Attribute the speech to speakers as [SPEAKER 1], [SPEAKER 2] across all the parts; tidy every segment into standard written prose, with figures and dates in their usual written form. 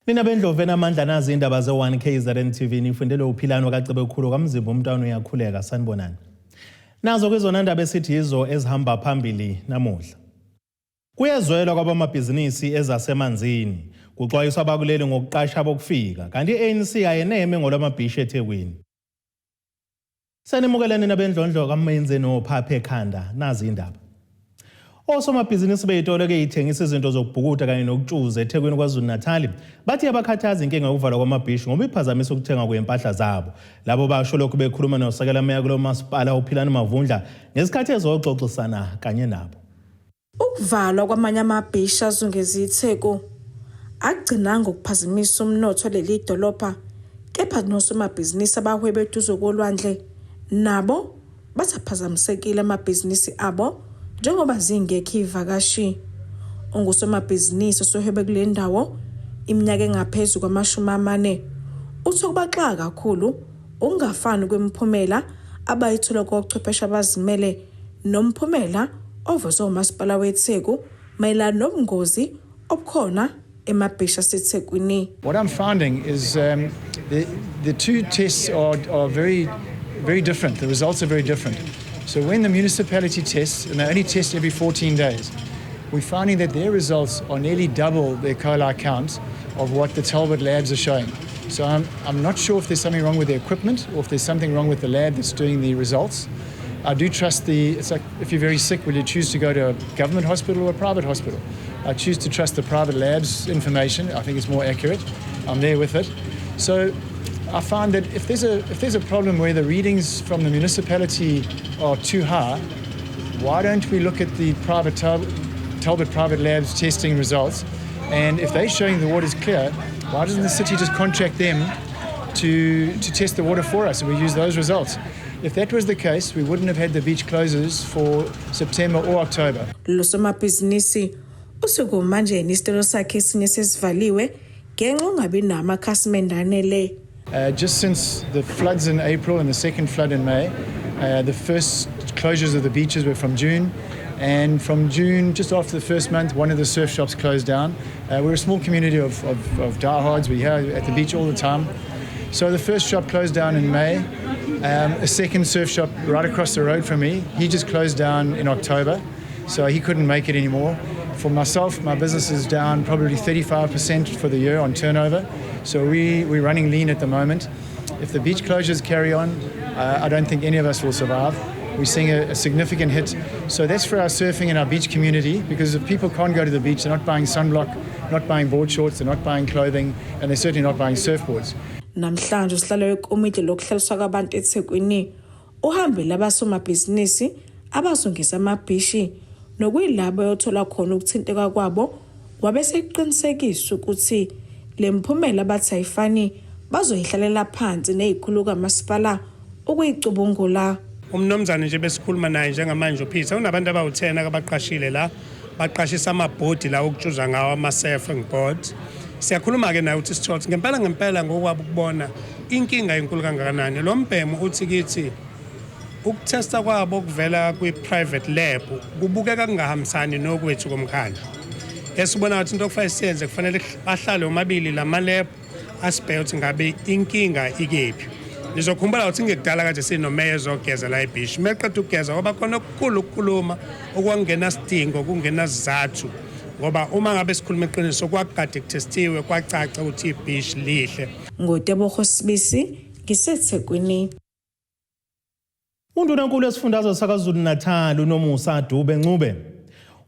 [SPEAKER 1] Mina bendlovena amandla nazi indaba ze1KZNTV nifundele uphilano kaCebe ukhulu kamzimba umntwana uyakhuleka sanibonani. Nazo kwezona ndaba esithi yizo ezihamba phambili namuhla. Kuyezwelwa kwabamabhizinisi ezasemanzini kuxwayiswa abakuleli ngokuqasha abokufika kanti iANC ayeneme ngolwamabhishi eThekwini. Sanimukelani nabendlondlo kaMenze noPhaphe ekhanda nazi indaba. Osomabhizinisi beyitolo ke ithengisa izinto zokubhukuda kanye nokutshuza eThekwini KwaZulu-Natal bathi abakhathaza inkinga yokuvalwa kwamabhishi ngoba iphazamisa ukuthenga kwempahla zabo. Labo basho lokhu bekhuluma nosekela meya kulo masipala uPhilani Mavundla ngesikhathi ezoxoxisana kanye nabo.
[SPEAKER 2] Ukuvalwa kwamanye amabhishi azungeza iTheku akugcina ngokuphazamisa umnotho leli dolopha, kepha nosomabhizinisi abahwebe eduze kolwandle nabo basaphazamisekile amabhizinisi abo njengoba zingekho ivakashi. Ongusomabhizinisi osohwebe kule ndawo iminyaka engaphezulu kwama40 uthi kubaxaka kakhulu ungafani kwemiphumela abayithola kochwepheshe abazimele nomphumela ovezwe umasipala weTheku mayelana nobungozi obukhona emabhishi aseThekwini.
[SPEAKER 3] What I'm finding is the two tests are very different. The results are very different. So when the municipality tests, and they only test every 14 days, we're finding that their results are nearly double their coli count of what the Talbot labs are showing. So I'm not sure if there's something wrong with the equipment or if there's something wrong with the lab that's doing the results. I do trust it's like if you're very sick, will you choose to go to a government hospital or a private hospital? I choose to trust the private lab's information. I think it's more accurate. I'm there with it. So I find that if there's a problem where the readings from the municipality are too high, why don't we look at the private Talbot private labs testing results? And if they're showing the water's clear, why doesn't the city just contract them to test the water for us and we use those results? If that was the case, we wouldn't have had the beach closures for September or October.
[SPEAKER 2] Losomabhizinisi usuku manje inisitelo sakhe esinye sesivaliwe ngenxa ungabi namakhasimende anele.
[SPEAKER 3] Just since the floods in April and the second flood in May, the first closures of the beaches were from June. And from June, just after the first month, one of the surf shops closed down. We're a small community of diehards. We're here at the beach all the time. So the first shop closed down in May. A second surf shop right across the road from me, he just closed down in October. So he couldn't make it anymore. For myself, my business is down probably 35% for the year on turnover. So we're running lean at the moment. If the beach closures carry on, I don't think any of us will survive. We're seeing a significant hit. So that's for our surfing and our beach community, because if people can't go to the beach, they're not buying sunblock, not buying board shorts, they're not buying clothing, and they're certainly not buying surfboards.
[SPEAKER 2] Namhlanje usihlalo wekomiti lokuhlaliswa kwabantu eThekwini uhambile abasomabhizinisi abazungisa amabhishi nokuyilabo yothola khona ukuthinteka kwabo wabeseqinisekisa ukuthi lemphumela bathi ayifani bazoyihlalela phansi nezikhulu kamasipala ukuyicubungula.
[SPEAKER 4] Umnomzana nje besikhuluma naye njengamanje uPeter unabantu abawu10 abaqashile la baqashisa amabhodi la ukutshuza ngawo ama-surfing boards. Siyakhuluma ke naye uthi Sithole ngempela ngokwabo ukubona inkinga enkulu kangakanani lo mbhemu uthi kithi ukutesta kwabo kuvela kwi-private lab kubukeka kungahambisani nokwethu komkhandlu. Esibona ukuthi into okufanele siyenze kufanele bahlale omabili lama-lab asibheke ukuthi ngabe inkinga ikephi. Nizokhumbula ukuthi ngekudala kade sinomeya ezogeza la eBhishi meqeda ukugeza ngoba khona okukhulu ukukhuluma okwangena sidingo kungena sizathu ngoba uma ngabe sikhuluma iqiniso kwakade kutestiwe kwacaca ukuthi iBhishi lihle.
[SPEAKER 2] Ngotebogo Sibisi ngiseThekwini.
[SPEAKER 1] Undunankulu wesifundazwe saKwaZulu-Natal uNomusa Dube-Ncube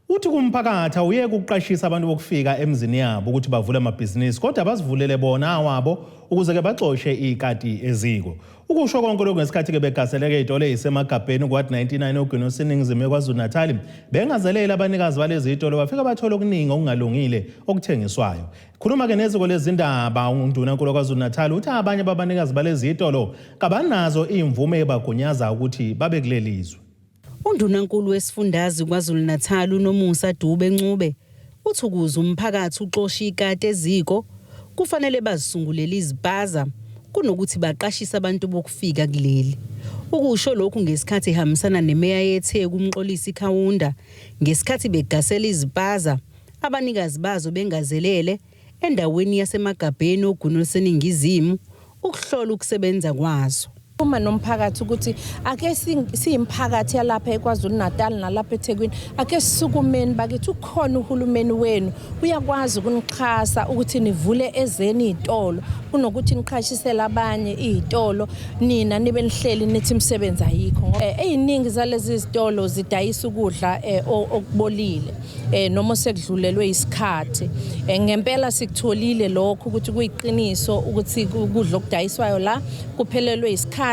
[SPEAKER 1] uthi kumphakathi awuyeke ukuqashisa abantu bokufika emzini yabo ukuthi bavule amabhizinisi kodwa bazivulele bona awabo ukuze ke baxoxe ikati eziko. Ukusho konke lokho ngesikhathi ke begaseleke izitolo ezisemagabheni kwathi99 ogwini eningizimu KwaZulu-Natal bengazelela abanikazi balezi izitolo bafika bathola okuningi okungalungile okuthengiswayo. Khuluma ke neziko lezindaba undunankulu KwaZulu-Natal uthi abanye babanikazi balezi izitolo kabanazo imvume ebagunyaza ukuthi babe kulelizwe.
[SPEAKER 5] Undunankulu wesifundazwe KwaZulu-Natal uNomusa Dube-Ncube uthi ukuze umphakathi uxoxe ikati eziko kufanele bazisungulele izibaza kunokuthi baqashise abantu bokufika kuleli. Ukusho lokhu ngesikhathi ehambisana nemeya yeTheku uMxolisi Khawunda ngesikhathi begasela izibaza abanikazi bazo bengazelele endaweni yaseMagabheni oGunu oluseningizimu ukuhlola ukusebenza kwazo.
[SPEAKER 6] Uma nomphakathi ukuthi ake siyimphakathi yalapha eKwaZulu Natal nalapha eThekwini ake sisukumeni bakithi ukhona uhulumeni wenu uyakwazi ukunixhasa ukuthi nivule ezeni izitolo kunokuthi niqhashisele abanye izitolo nina nibe nihleli nithi imisebenzi ayikho eziningi zalezi izitolo zidayisa ukudla okubolile noma sekudlulelwe isikhathi ngempela sikutholile lokho ukuthi kuyiqiniso ukuthi ukudla okudayiswayo la kuphelelwe isikhathi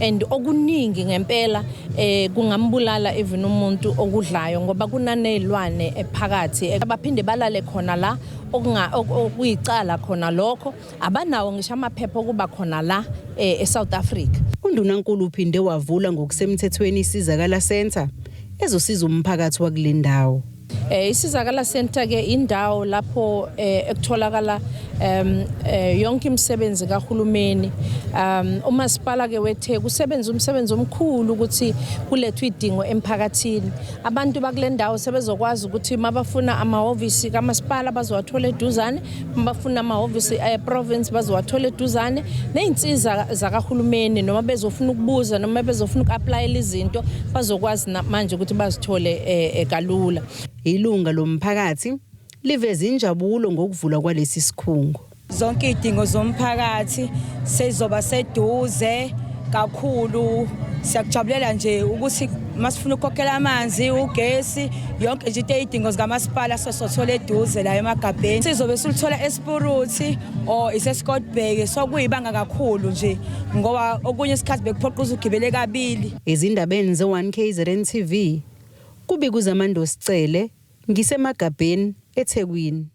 [SPEAKER 6] and okuningi ngempela kungambulala even umuntu okudlayo ngoba kunanezilwane ephakathi abaphinde balale khona la okuyicala khona lokho abanawo ngisho amaphepha okuba khona la eSouth Africa.
[SPEAKER 5] UNdunankulu uphinde wavula ngokusemthethweni isizakala center ezosiza umphakathi wakule ndawo.
[SPEAKER 6] Isizakala center ke indawo lapho ekutholakala yonke imisebenzi kahulumeni umasipala ke wethe kusebenza umsebenzi omkhulu ukuthi kulethwe idingo emphakathini abantu bakule ndawo sebezokwazi ukuthi mabafuna amahhovisi kamasipala bazowathola eduzane mabafuna amahhovisi province bazowathola eduzane neinsiza zakahulumeni noma bezofuna ukubuza noma bezofuna ukuapplyela izinto bazokwazi manje ukuthi bazithole kalula.
[SPEAKER 5] Ilunga lomphakathi liveza injabulo ngokuvula kwalesi sikhungo.
[SPEAKER 7] Zonke izidingo zomphakathi sezoba seduze kakhulu siyakujabulela nje ukuthi masifuna ukukhokhela amanzi ugesi yonke nje izidingo zikamasipala sosothola eduze la eMagabheni sizobe silithola eSpuruthi or iseScottburg sokuyibanga kakhulu nje ngoba okunye isikhathi bekuphoqa ukugibele kabili.
[SPEAKER 2] Ezindabeni
[SPEAKER 5] ze1KZNTV kubikuzaMando Sicele ngiseMagabheni eThekwini.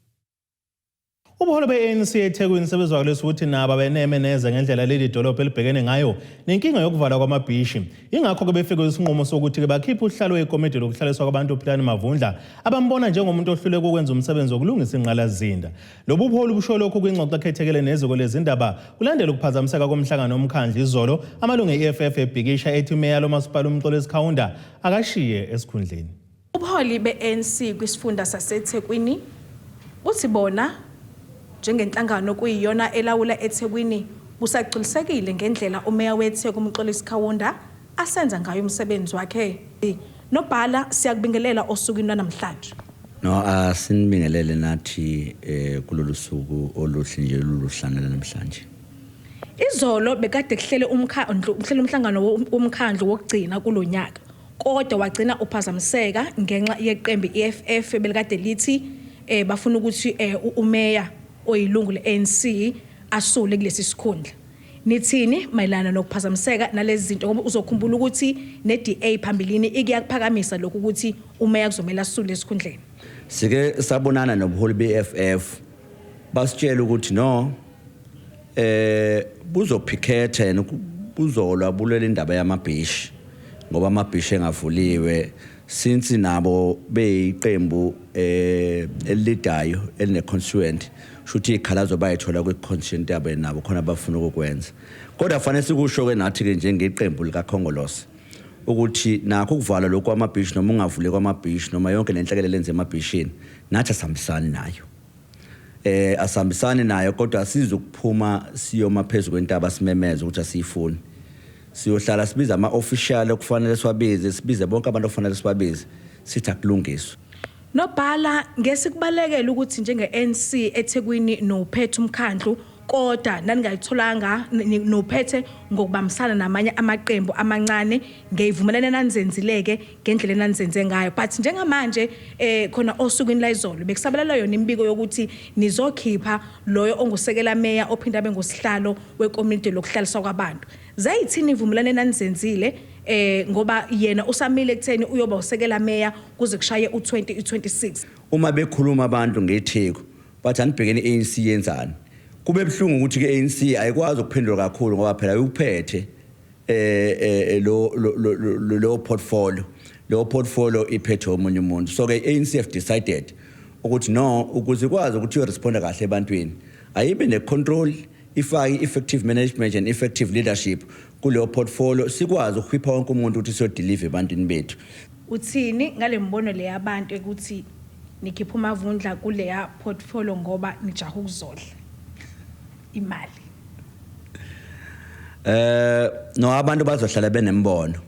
[SPEAKER 1] Ubuholo be-ANC eThekwini sebezwakalisa ukuthi nabo beneme neze ngendlela leli dolobha elibhekene ngayo nenkinga yokuvala kwamabhishi. Ingakho ke befike isinqumo sokuthi ke bakhiphe uhlalo wekomiti lokuhlaliswa kwabantu uPlan Mavundla abambona njengomuntu ohluleka ukwenza umsebenzi wokulungisa ingqalazinda. Lobu buholo busho lokho kwingxoxo ekhethekele neziko lezindaba kulandela ukuphazamiseka komhlangano omkhandlu izolo amalungu e-EFF ebhikisha ethi umeya lomasipala uMxolisi Khawunda akashiye esikhundleni.
[SPEAKER 2] Ubuholi be-ANC kwisifunda saseThekwini uthi bona njengenhlangano kuyiyona elawula eThekwini busagculisekile ngendlela umeya weThekwini uMxolisi Khawunda asenza ngayo umsebenzi wakhe. Nobhala siyakubingelela osukwini namhlanje.
[SPEAKER 8] No asinibingelele nathi kulolu suku oluhle nje loluhlanela namhlanje.
[SPEAKER 2] Izolo bekade kuhlele umhlangano womkhandlu wokugcina kulonyaka. Kodwa wagcina uphazamiseka ngenxa yeqembu EFF belikade lithi bafuna ukuthi umeya oyilungu le-ANC asule kulesi sikhundla. Nithini mayelana nokuphazamiseka nalezi zinto ngoba uzokhumbula ukuthi ne-DA phambilini ikuyakuphakamisa lokhu ukuthi umeya kuzomela asule esikhundleni.
[SPEAKER 8] Sike sabonana nobuholi be-EFF basitshela ukuthi no buzophiketha yena buzolwa bulwela indaba yamabhishi ngoba amabhishi engavuliwe since nabo beyiqembu elidayo eline-constituent shuthi ikhalazo bayithola kwi-constituent yabo nabo khona bafuna ukukwenza. Kodwa fanele sikusho-ke nathi-ke njengeqembu likakhongolose ukuthi nakho ukuvala lokhu kwamabhishi noma ungavule kwamabhishi noma yonke lenhlekelele lenze emabhishini nathi asihambisani nayo. Asihambisani nayo kodwa sizokuphuma siyoma phezu kwentaba simemeza ukuthi asiyifuni. Siyohlala sibiza ama-official okufanele siwabize sibize bonke abantu okufanele sibabize sithi akulungiswe.
[SPEAKER 2] Nobhala ngesikubalekela ukuthi njenge-ANC eThekwini nophethe umkhandlu kodwa naningayitholanga nophethe ngokubambisana namanye amaqembu amancane ngeyivumelene nanizenzileke ngendlela enanizenze ngayo but njengamanje khona osukwini la izolo bekusabalela yona imbiko yokuthi nizokhipha loyo ongusekela meya ophinda bengosihlalo wekomiti lokuhlaliswa kwabantu. Zayithini ivumelane nanizenzile ngoba yena usamile ekutheni uyoba usekela meya kuze kushaye u2026.
[SPEAKER 8] Uma bekhuluma abantu ngetheko bathi anibhekene ANC yenzani. Kube ebhlungu ukuthi ke ANC ayikwazi ukuphendula kakhulu ngoba phela uphethe lo portfolio. Lo portfolio iphethe omunye umuntu. So ke ANC have decided ukuthi no ukuze ikwazi ukuthi uresponda kahle ebantwini ayibe necontrol ifake effective management and effective leadership kuleyo portfolio sikwazi ukukhipha wonke umuntu ukuthi siyo deliver ebantwini bethu.
[SPEAKER 2] Uthini ngale mbono le yabantu ukuthi nikhipha umavundla kuleya portfolio ngoba nijaha ukuzodla imali.
[SPEAKER 8] No abantu bazohlala benembono.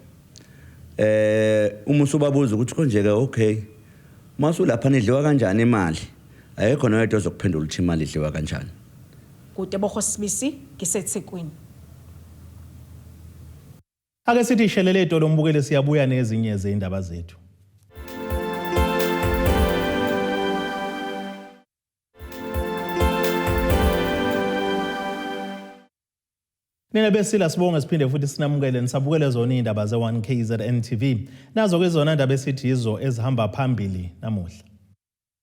[SPEAKER 8] Uma usubabuza ukuthi konje ke okay. Masu lapha nidliwa kanjani imali? Ayekho noyedwa ozokuphendula ukuthi imali idliwa kanjani.
[SPEAKER 2] Kude bokhosibisi ngiseThekwini.
[SPEAKER 1] Ake sithi ishelele etolo umbukele siyabuya nezinye zeindaba zethu. Nina besila sibonga siphinde futhi sinamukele nisabukele zona indaba ze1KZNTV nazo ke zona indaba esithi izo ezihamba phambili namuhla.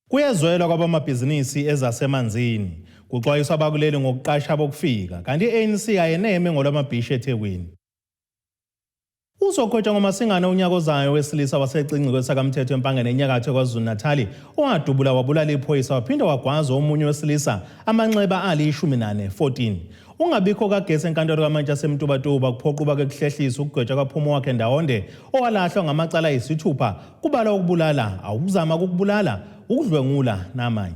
[SPEAKER 1] Kuyezwelwa kwabamabhizinisi ezasemanzini kuxwayiswa abakuleli ngokuqasha abokufika kanti iANC ayeneme ngolwamabhishi eThekwini. Uzokhotshwa ngomasingana unyaka ozayo wesilisa wasecinci kwesakamthetho empangeni enyakatho KwaZulu-Natal owadubula wabulala iphoyisa waphinda wagwaza omunye wesilisa amanxeba ali-14. Ungabikho kagesi enkantolo kamantshi asemtubatuba kuphoquba ke kuhlehlisa ukugwetshwa kwaphuma wakhe Ndawonde owalahlwa ngamacala ayisithupha kubalwa ukubulala, awuzama ukubulala, ukudlwengula namanye.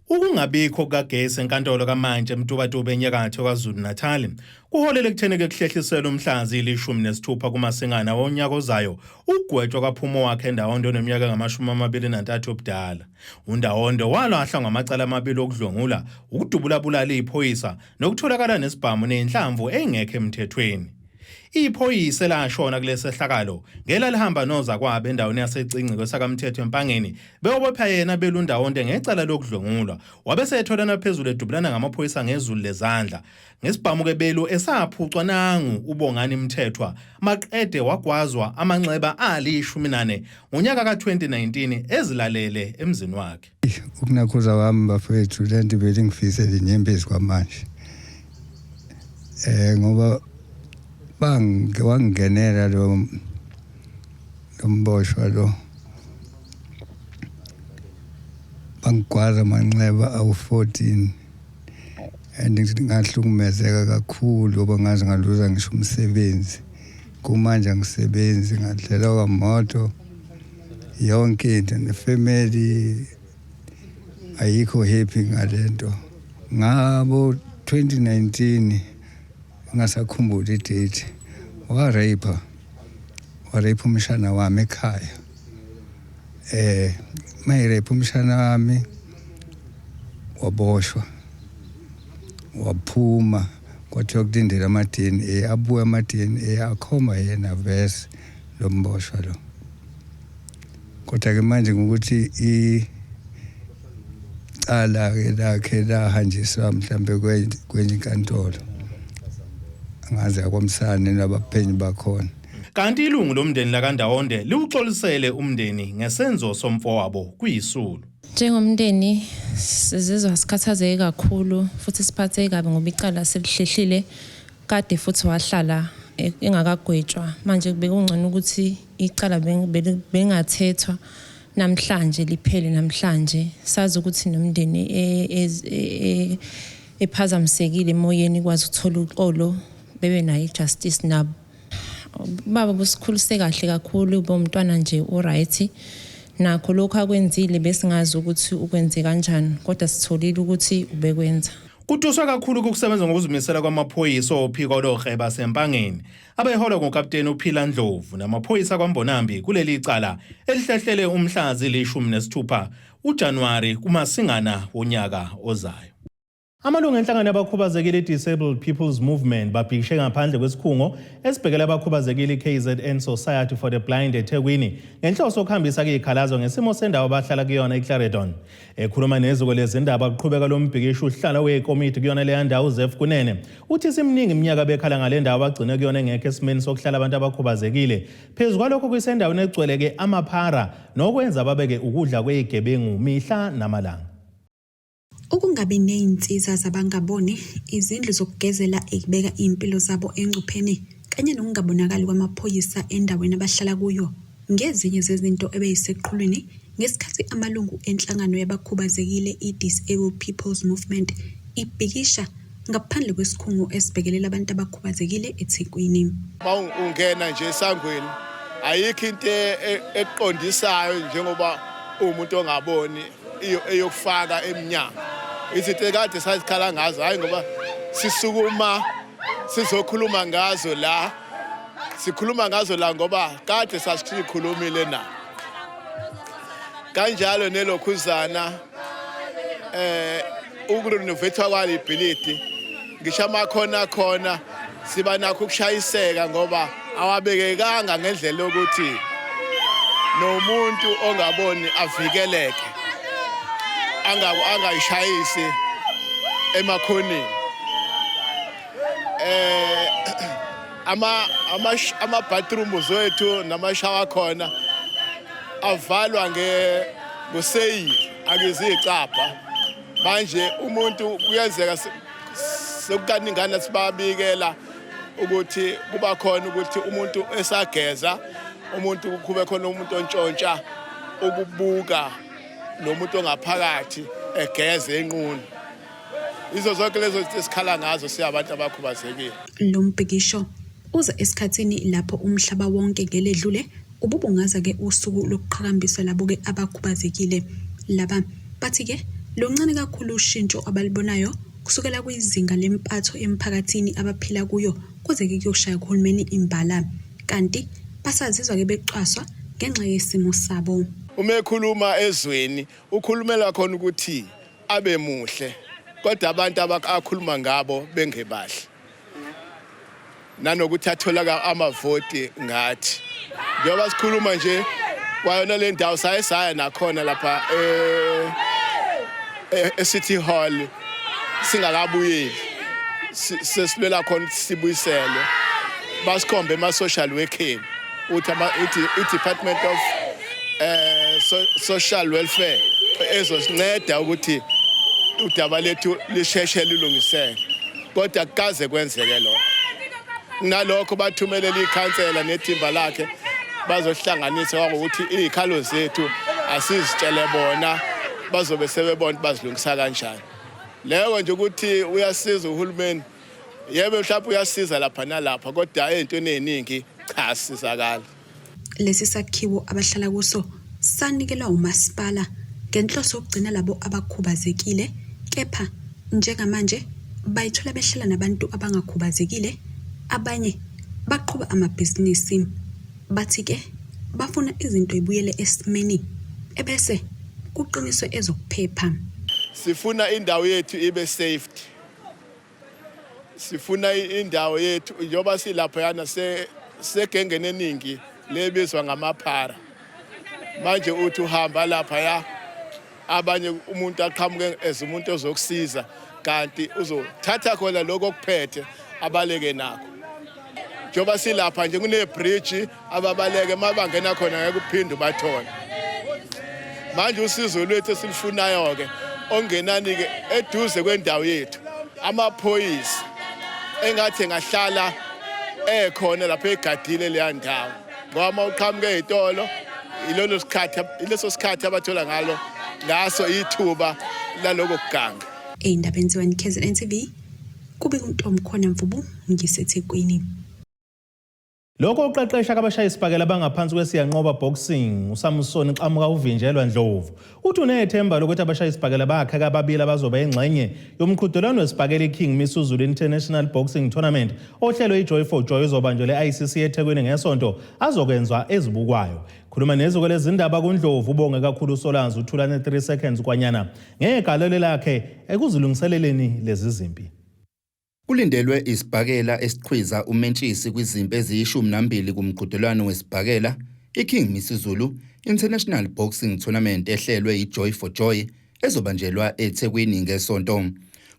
[SPEAKER 1] Ukungabikho kagesi enkantolo kamantshi emtubatuba enyakatho KwaZulu-Natal kuholele ekutheni ke kuhlehlisela umhlazi ili-16 kumasingana wonyaka ozayo ukugwetshwa kwaphuma wakhe Ndawonde oneminyaka ngama-23 ubudala. uNdawonde walahlwa ngamacala amabili okudlwengula, ukudubula-bulala iphoyisa nokutholakala nesibhamu nenhlamvu engekho emthethweni. Iphoyisa lashona kulesehlakalo ngela lihamba noza kwabe endaweni yasecinci kwesakamthetho empangeni bewobopha yena beluNdawonde ngecala lokudlwengulwa wabese etholana phezulu edubulana ngamaphoyisa ngezulu lezandla ngesibhamu ke belu esaphucwa nangu ubongani mthethwa maqede wagwazwa amanxeba ali-14 ngonyaka ka-2019 ezilalele emzini wakhe.
[SPEAKER 9] Ukunakhuza wami bafethu lento vele ngifise linyembezi kwamanje ngoba wangenela lo mboshwa lo bangigwaza amanxeba awu-14 and ngahlukumezeka kakhulu ngoba ngaze ngaluza ngisho umsebenzi kumanje angisebenzi ngadlela kwamoto yonke into nefamily ayikho happy ngalento ngabo 2019 ngasakhumbula idate warape umshana wami ekhaya mayirape umshana wami waboshwa waphuma kwathiwa kulindela ama-DNA abuya ama-DNA akhomba yena vese lo mboshwa lo kodwa-ke manje ngokuthi icala-ke lakhe lahanjiswa mhlambe kwenye inkantolo ngaze akwamsane nabaphenyi bakhona.
[SPEAKER 1] Kanti ilungu lomndeni lakaNdawonde liwuxolisele umndeni ngesenzo somfowabo kuyisulu.
[SPEAKER 10] Njengomndeni sizizwa sikhathazeke kakhulu futhi siphatheke kabi ngoba icala selihlehlile kade futhi wahlala engakagwetshwa manje kube kungcono ukuthi icala bengathethwa namhlanje liphele namhlanje sazi ukuthi nomndeni ephazamisekile emoyeni kwazi ukuthola uxolo bebe nayo justice nabo baba busikhulise kahle kakhulu bomntwana nje oright nakho lokho akwenzile besingazi ukuthi ukwenze kanjani kodwa sitholile ukuthi ubekwenza.
[SPEAKER 1] Kutuswa kakhulu ukusebenza ngokuzimisela kwamaphoyisa ophiko loRheba sempangeni abeholwa ngokapteni uPhila Ndlovu namaphoyisa kwaMbonambi kuleli icala elihlehlele umhlazi li-16 uJanuwari kumasingana wonyaka ozayo. Amalungu enhlangano yabakhubazekile Disabled People's Movement babhikishe ngaphandle kwesikhungo esibhekela abakhubazekile KZN Society for the Blind eThekwini ngenhloso okuhambisa izikhalazo ngesimo sendawo abahlala kuyona eClaredon. Ekhuluma neziko lezindaba kuqhubeka lo mbhikisho uhlala wekomiti kuyona le ndawo uZef Kunene uthi simningi iminyaka bekhala ngale ndawo abagcine kuyona engekho esimeni sokuhlala abantu abakhubazekile phezulu kwalokho kuyisendaweni egcweleke amaphara nokwenza babeke ukudla kwezigebengu mihla namalanga.
[SPEAKER 11] Ukungabi ney'nsiza zabangaboni, izindlu zokugezela ekubeka impilo zabo engcupheni kanye nokungabonakali kwamaphoyisa endaweni abahlala kuyo ngezinye zezinto ebeyiseqhulwini ngesikhathi amalungu enhlangano yabakhubazekile i-Disabled People's Movement ibhikisha ngaphandle kwesikhungo esibhekelela abantu abakhubazekile eThekwini.
[SPEAKER 12] Ungena nje esangweni ayikho into eqondisayo njengoba umuntu ongaboni eyokufaka eminyango. Izinto kade sasikhala ngazo hayi ngoba sisukuma sizokhuluma ngazo la. Sikhuluma ngazo la ngoba kade sasikhulumile na. Kanjalo nelokhuzana ukurenovate kwalibhilidi ngisho khona siba nakho ukushayiseka ngoba awabekekanga ngendlela ukuthi nomuntu ongaboni avikeleke angayishayisi emakhoneni ama bathrooms wethu namashawa khona avalwa ngoseyili akuzicapha manje umuntu kuyenzeka sekukaningana sibabikela ukuthi kuba khona ukuthi umuntu esageza umuntu kube khona umuntu ontshontsha ukubuka nomuntu ongaphakathi egeze enqunu. Izo zonke lezo esikhala ngazo siyabantu abakhubazekile.
[SPEAKER 11] Lo mbhikisho uza esikhathini lapho umhlaba wonke ngeledlule ububungaza ke usuku lokuqhakambisa labo ke abakhubazekile. Laba bathi ke loncane kakhulu ushintsho abalibonayo kusukela kwizinga lempatho emphakathini abaphila kuyo kuze ke kuyoshaya uhulumeni imbala kanti basazizwa ke beqaswa ngenxa yesimo sabo.
[SPEAKER 12] Uma ekhuluma ezweni ukhulumela khona ukuthi abe muhle kodwa abantu abakhuluma ngabo bengebahle nanokuthi athola amavoti ngathi njengoba sikhuluma nje kwayona le ndawo sayesaya nakhona lapha eCity Hall singakabuyeli sesilela khona sibuyisele basikhombe ama-social workers uthi i-Department of Social Welfare ezosinceda ukuthi udaba lethu lisheshe lilungiseke kodwa kaze kwenzeke lokho. Nalokho bathumelela ikhansela nethimba lakhe bazohlanganisa ukuthi izikhalo zethu asizitshele bona bazobe sebebona bazilungisa kanjani. Leyo nje ukuthi uyasiza uhulumeni yebo mhlawumbe uyasiza lapha nalapha kodwa ezintweni eziningi cha sizakala.
[SPEAKER 11] Lesi sakhiwo abahlala kuso sanikelwa umasipala ngenhloso yokugcina labo abakhubazekile kepha njengamanje bayithola behlala nabantu abangakhubazekile abanye baqhuba amabhizinisi bathi ke bafuna izinto ibuyele esimeni ebese kuqiniswe ezokuphepha.
[SPEAKER 12] Sifuna indawo yethu ibe safety. Sifuna indawo yethu njoba silapha yana segengene eningi lebizwa ngamaphara. Manje uthi uhamba lapha ya abanye umuntu aqhamuke ezumuntu ozokusiza kanti uzothatha khona lokho okuphethe abaleke nakho. Njoba silapha nje kune bridge ababaleke mabangena khona ngeke uphinde bathona. Manje usizo lwethu silifunayo ke ongenani ke eduze kwendawo yethu amaphoyisa engathi ngahlala ekhona lapha egadile le ndawo ngoba uqhamuke izitolo ileso sikhathi abathola ngalo ngaso ithuba laloko kuganga.
[SPEAKER 11] Eyindabeni ze-1KZNTV kube uNtomkhona Mvubu ngiseThekwini.
[SPEAKER 1] Lokho uqeqesha kabashayisibhakela abangaphansi kwesiyanqoba boxing uSamson Qamuka uvinjelwa Ndlovu uthi unethemba lokuthi abashayisibhakela bakhe ababili abazoba engxenye yomqhudelwano wesibhakela iKing Misuzulu International Boxing Tournament ohlelo iJoy for Joy ozobanjwa ICC eThekwini ngesonto azokwenzwa ezibukwayo. Khuluma neziko lezindaba kuNdlovu ubonge kakhulu uSolanzi uthulane 3 seconds kwanyana ngegalelo lakhe ekuzilungiseleleni lezi zimpi.
[SPEAKER 13] Kulindelwe isibhakela esiqhwiza umentshisi kwizimpi eziyishumi kumqhudelwano wesibhakela iKing Misuzulu International Boxing Tournament ehlelwe iJoy for Joy ezobanjelwa eThekwini ngesonto.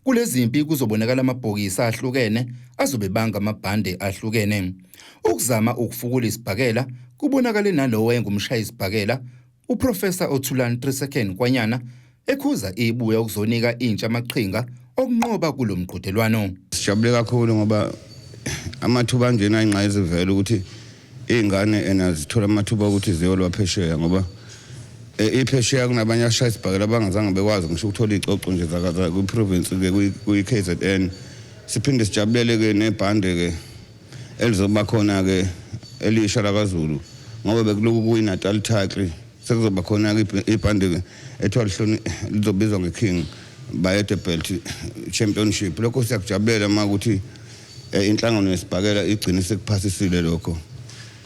[SPEAKER 13] Kulezi zimpi kuzobonakala amabhokisi ahlukene azobebanga amabhande ahlukene. Ukuzama ukufukula isibhakela kubonakale nalowo engumshayisibhakela uProfessor Othulane 3 seconds kwanyana ekhuza ibuya ukuzonika intsha amaqhinga okunqoba kulomqhudelwano.
[SPEAKER 9] Sijabule kakhulu ngoba amathuba angena inqa ezivela ukuthi izingane enazithola amathuba ukuthi ziyolwa phesheya ngoba iphesheya kunabanye abashayisibhakela abangazange bekwazi ngisho ukuthola icoco nje zakaza ku province ke ku KZN. Siphinde sijabulele ke nebhande ke elizoba khona ke elisha laKwaZulu ngoba bekuloku kuyiNatal title sekuzoba khona ibhande ethiwa lizobizwa ngeKing Bayede Belt Championship. Lokho siyakujabulela ukuthi inhlangano yesibhakela igcine sekuphasisile lokho.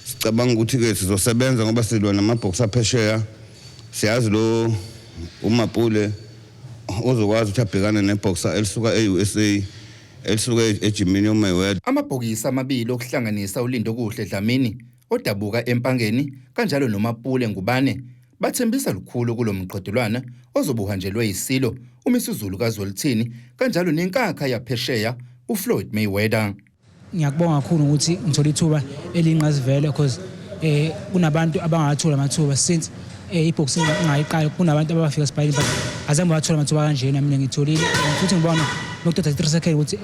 [SPEAKER 9] Sicabanga ukuthi ke sizosebenza ngoba silwa namabhox aphesheya. Siyazi lo uMapule uzokwazi ukuthi abhekane neboxer elisuka eUSA elisuka eJimini Mayweather.
[SPEAKER 13] Amabhokisi amabili okuhlanganisa uLindo Kuhle Dlamini odabuka empangeni kanjalo noMapule Ngubane bathembisa lukhulu kulomqhudelwano ozobuhanjelwe isilo uMisuzulu kaZwelithini kanjalo nenkakha yaphesheya uFloyd Mayweather.
[SPEAKER 14] Ngiyakubonga kakhulu ukuthi ngithola ithuba elingazivela because kunabantu abangathola amathuba since iboxing ngayiqala kunabantu abafika esibhayini but azange bathola amathuba kanjena mina ngitholile futhi ngibona nokuthatha 3 seconds ukuthi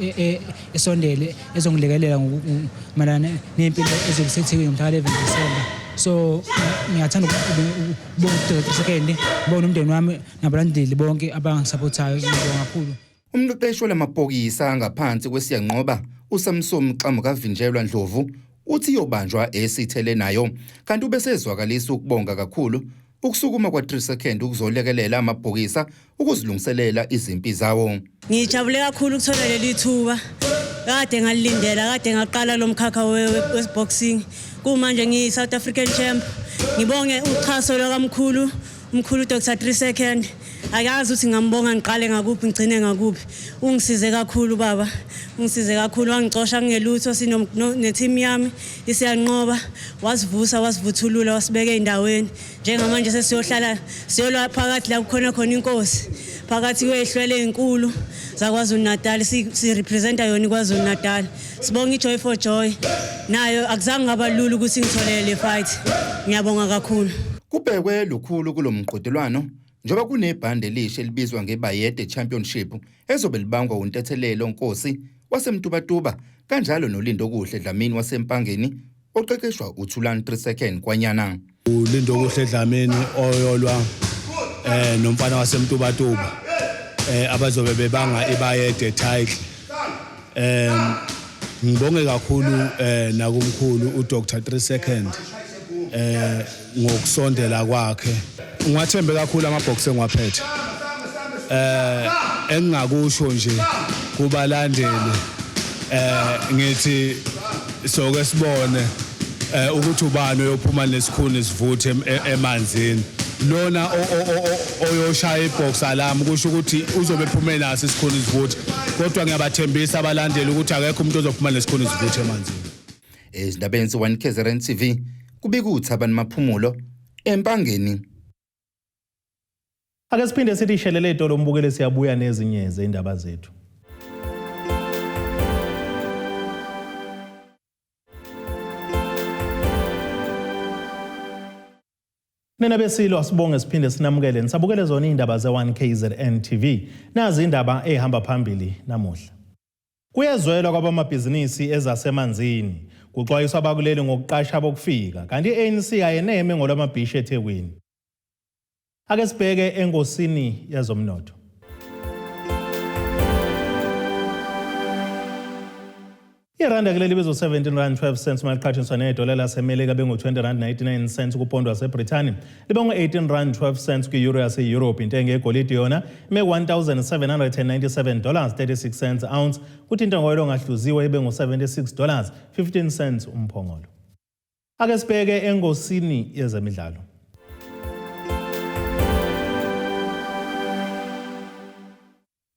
[SPEAKER 14] esondele ezongilekelela ngokumalana nempilo ezokusethekwini ngomhla 11 December. So ngiyathanda ukubonga 3 seconds ngibona umndeni wami nabalandeli bonke abangisupportayo ngibonga kakhulu.
[SPEAKER 13] Umqeqeshi lamabhokisi angaphansi kwesiyanqoba uSamson Xamuka Vinjelwa Ndlovu uthi yobanjwa esithele nayo kanti ubesezwakalisa ukubonga kakhulu ukusukuma kwa 3 seconds ukuzolekelela amabhokisa ukuzilungiselela izimpi zawo.
[SPEAKER 15] Ngijabule kakhulu ukuthola leli thuba kade ngalilindela kade ngaqala lomkhakha weboxing kumanje ngiyi South African champ ngibonge uxhaso lwakamkhulu umkhulu Dr 3 seconds akazi ukuthi ngambonga ngiqale ngakuphi ngicine ngakuphi ungisize kakhulu baba ungisize kakhulu wangicosha ngelutho sino neteam yami isiyanqoba wasivusa wasivuthulula wasibeka endaweni njengamanje sesiyohlala siyolwa phakathi la kukhona inkosi phakathi kwehlwele ezinkulu zaKwaZulu Natal si representa yona iKwaZulu Natal sibonga iJoy for Joy nayo akuzange ngabalula ukuthi ngitholele le fight ngiyabonga kakhulu.
[SPEAKER 13] Kubhekwe lukhulu kulomqhudelwano njoba kunebhande elisha elibizwa ngeBayede Championship ezobe libangwa uNtethelelo Nkosi waseMtubatuba kanjalo noLindo Kuhle Dlamini wasempangeni oqeqeshwa uThulani 3 seconds kwanyana.
[SPEAKER 16] uLindo Kuhle Dlamini oyolwa nomfana waseMtubatuba abazobe bebanga iBayede title. Ngibonge kakhulu nakumkhulu uDr 3 seconds ngokusondela kwakhe. Ngiwathembe kakhulu amabhox engiwaphethe. Engingakusho nje kubalandeli ngithi soke sibone ukuthi ubani oyophuma nesikhuni sivuthe emanzini. Lona oyoshaya ibox alarm kusho ukuthi uzobe ephume naso isikhuni sivuthe. Kodwa ngiyabathembisa abalandeli ukuthi akekho umuntu ozophuma nesikhuni sivuthe emanzini.
[SPEAKER 13] Ezindabeni ze1KZNTV kubika uThabani Maphumulo empangeni.
[SPEAKER 1] Ake siphinde sithi ishelele etolo umbukele siyabuya nezinye zeindaba zethu. Nina besilo asibonge siphinde sinamukele nisabukele zona indaba ze1KZN TV nazi indaba ehamba phambili namuhla. Kuyezwelwa kwabamabhizinisi ezasemanzini kuxwayiswa abakuleli ngokuqasha abokufika kanti iANC ayeneme ngolwamabhishi eThekwini. Ake sibheke engosini yezomnotho. Iranda kuleli bizo 17.12 maliqhathaniswa nedola laseMelika bengu 20.99 kupondo waseBrithani libongo 18.12 ku-euro yase-Europe. Intengo yegolide yona ime $1,797.36 ounce kuthi intengo yoyilo ngahluziwe ibe $76.15 umphongolo. Ake sibheke engosini yezemidlalo.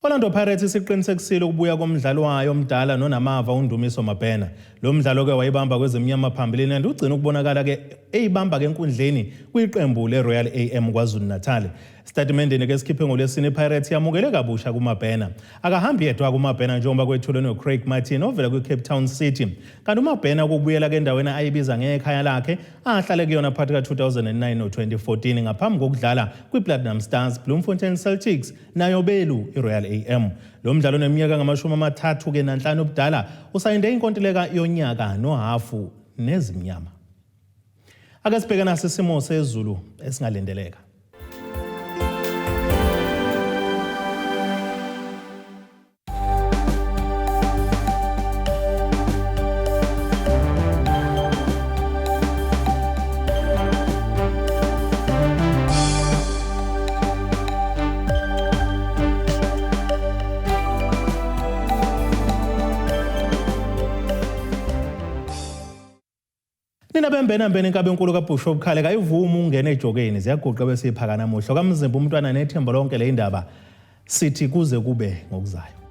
[SPEAKER 1] Orlando Pirates isiqinisekisile ukubuya komdlalo wayo omdala nonamava uNdumiso Mabhena. Lo mdlalo ke wayibamba kwezemnyama phambili and ugcina ukubonakala ke eyibamba ke enkundleni kwiqembu leRoyal AM KwaZulu Natal. Statementini ke sikhiphe ngolesine Pirates yamukele kabusha kuMabhena. Akahambi yedwa kuMabhena njengoba kwethulwe noCraig Martin ovela kwiCape Town City. Kanti uMabhena ukubuyela ke endaweni ayibiza ngekhaya lakhe ahlale kuyona phakathi ka2009 no2014 ngaphambi kokudlala kwiPlatinum Stars, Bloemfontein Celtics nayo Belu iRoyal AM. Lo mdlalo neminyaka ngamashumi 3 ke nanhlanu obudala usayinde inkontileka yonyaka nohafu nezimnyama. Ake sibheke nasisimo sezulu esingalendeleka. Indaba embena inkabe enkulu kaBusho obukhale kayivuma ungena ejokeni ziyaguqa bese iphaka namuhla kaMzimba umntwana nethemba lonke le indaba sithi kuze kube ngokuzayo.